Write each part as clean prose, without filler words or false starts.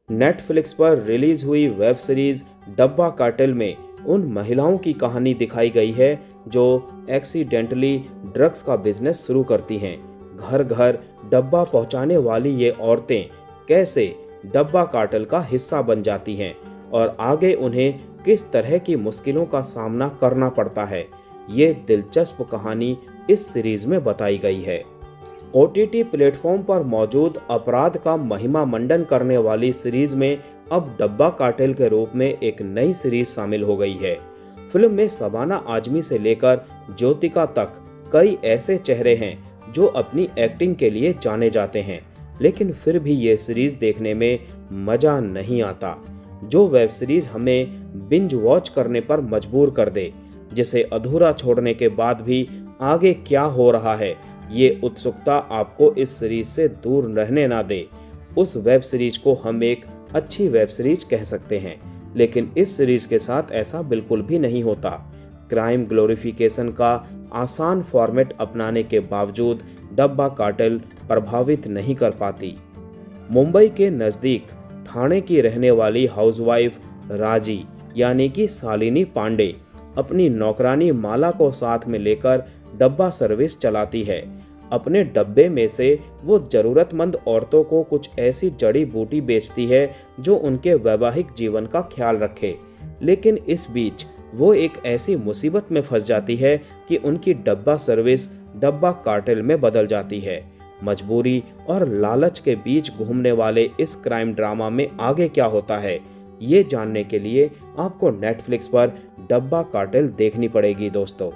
Netflix पर release हुई web series डब्बा कार्टेल में उन महिलाओं की कहानी दिखाई गई है जो एक्सीडेंटली ड्रग्स का बिजनेस शुरू करती हैं। घर घर डब्बा पहुंचाने वाली ये औरतें कैसे डब्बा कार्टेल का हिस्सा बन जाती हैं और आगे उन्हें किस तरह की मुश्किलों का सामना करना पड़ता है, ये दिलचस्प कहानी इस सीरीज में बताई गई है। ओटीटी प्लेटफॉर्म पर मौजूद अपराध का महिमा मंडन करने वाली सीरीज में अब डब्बा कार्टेल के रूप में एक नई सीरीज शामिल हो गई है। फिल्म में शबाना आजमी से लेकर ज्योतिका तक कई ऐसे चेहरे हैं जो अपनी एक्टिंग के लिए जाने जाते हैं, लेकिन फिर भी ये सीरीज देखने में मजा नहीं आता। जो वेब सीरीज हमें बिंज वॉच करने पर मजबूर कर दे, जिसे अधूरा छोड़ने के बाद भी आगे क्या हो रहा है ये उत्सुकता आपको इस सीरीज से दूर रहने ना दे, उस वेब सीरीज को हम एक अच्छी वेब सीरीज कह सकते हैं। लेकिन इस सीरीज के साथ ऐसा बिल्कुल भी नहीं होता। क्राइम ग्लोरिफिकेशन का आसान फॉर्मेट अपनाने के बावजूद डब्बा कार्टेल प्रभावित नहीं कर पाती। मुंबई के नज़दीक ठाणे की रहने वाली हाउसवाइफ राजी यानी कि शालिनी पांडे अपनी नौकरानी माला को साथ में लेकर डब्बा सर्विस चलाती है। अपने डब्बे में से वो जरूरतमंद औरतों को कुछ ऐसी जड़ी बूटी बेचती है जो उनके वैवाहिक जीवन का ख्याल रखे। लेकिन इस बीच वो एक ऐसी मुसीबत में फंस जाती है कि उनकी डब्बा सर्विस डब्बा कार्टेल में बदल जाती है। मजबूरी और लालच के बीच घूमने वाले इस क्राइम ड्रामा में आगे क्या होता है, ये जानने के लिए आपको नेटफ्लिक्स पर डब्बा कार्टेल देखनी पड़ेगी दोस्तों।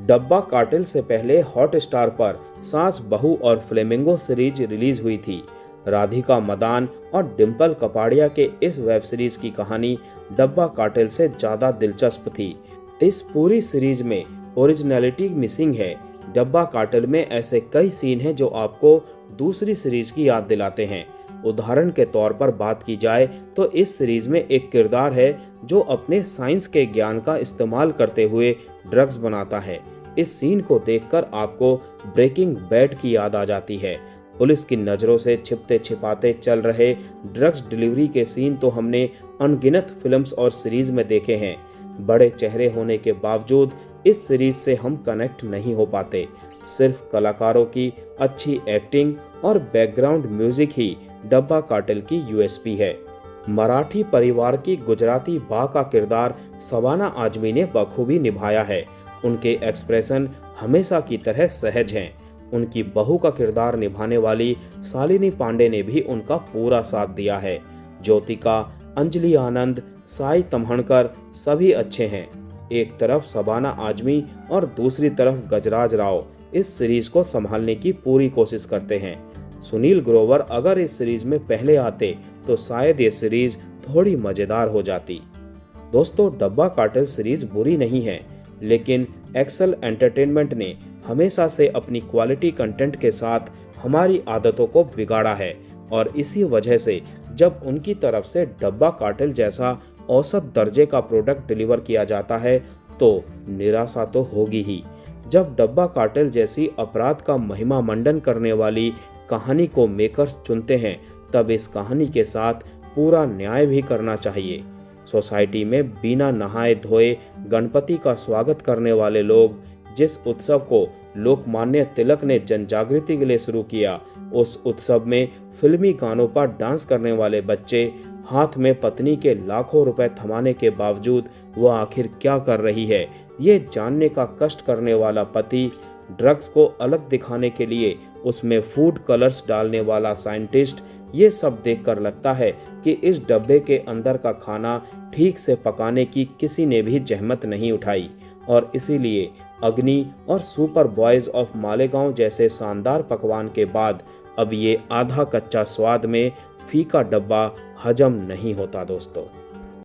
डब्बा कार्टेल से पहले हॉटस्टार पर सास बहू और फ्लेमिंगो सीरीज रिलीज हुई थी। राधिका मदान और डिंपल कपाड़िया के इस वेब सीरीज की कहानी डब्बा कार्टेल से ज्यादा दिलचस्प थी। इस पूरी सीरीज में ओरिजिनलिटी मिसिंग है। डब्बा कार्टेल में ऐसे कई सीन हैं जो आपको दूसरी सीरीज की याद दिलाते हैं। उदाहरण के तौर पर बात की जाए तो इस सीरीज में एक किरदार है जो अपने साइंस के ज्ञान का इस्तेमाल करते हुए ड्रग्स बनाता है। इस सीन को देखकर आपको ब्रेकिंग बैड की याद आ जाती है। पुलिस की नज़रों से छिपते छिपाते चल रहे ड्रग्स डिलीवरी के सीन तो हमने अनगिनत फिल्म्स और सीरीज में देखे हैं। बड़े चेहरे होने के बावजूद इस सीरीज से हम कनेक्ट नहीं हो पाते। सिर्फ कलाकारों की अच्छी एक्टिंग और बैकग्राउंड म्यूजिक ही डब्बा कार्टेल की यूएसपी है। मराठी परिवार की गुजराती बा का किरदार शबाना आजमी ने बखूबी निभाया है। उनके एक्सप्रेशन हमेशा की तरह सहज हैं। उनकी बहू का किरदार निभाने वाली शालिनी पांडे ने भी उनका पूरा साथ दिया है। ज्योतिका, अंजलि आनंद, साई तम्हणकर सभी अच्छे हैं। एक तरफ शबाना आजमी और दूसरी तरफ गजराज राव इस सीरीज को संभालने की पूरी कोशिश करते हैं। सुनील ग्रोवर अगर इस सीरीज में पहले आते तो शायद ये सीरीज थोड़ी मजेदार हो जाती। दोस्तों, डब्बा कार्टेल सीरीज बुरी नहीं है, लेकिन एक्सेल एंटरटेनमेंट ने हमेशा से अपनी क्वालिटी कंटेंट के साथ हमारी आदतों को बिगाड़ा है और इसी वजह से जब उनकी तरफ से डब्बा कार्टेल जैसा औसत दर्जे का प्रोडक्ट डिलीवर किया जाता है तो निराशा तो होगी ही। जब डब्बा कार्टेल जैसी अपराध का महिमा मंडन करने वाली कहानी को मेकर्स चुनते हैं तब इस कहानी के साथ पूरा न्याय भी करना चाहिए। सोसाइटी में बिना नहाए धोए गणपति का स्वागत करने वाले लोग, जिस उत्सव को लोकमान्य तिलक ने जनजागृति के लिए शुरू किया, उस उत्सव में फिल्मी गानों पर डांस करने वाले बच्चे, हाथ में पत्नी के लाखों रुपए थमाने के बावजूद वह आखिर क्या कर रही है, ये जानने का कष्ट करने वाला पति, ड्रग्स को अलग दिखाने के लिए उसमें फूड कलर्स डालने वाला साइंटिस्ट, ये सब देखकर लगता है कि इस डब्बे के अंदर का खाना ठीक से पकाने की किसी ने भी जहमत नहीं उठाई और इसीलिए अग्नि और सुपर बॉयज ऑफ मालेगांव जैसे शानदार पकवान के बाद अब ये आधा कच्चा स्वाद में फीका डब्बा हजम नहीं होता दोस्तों।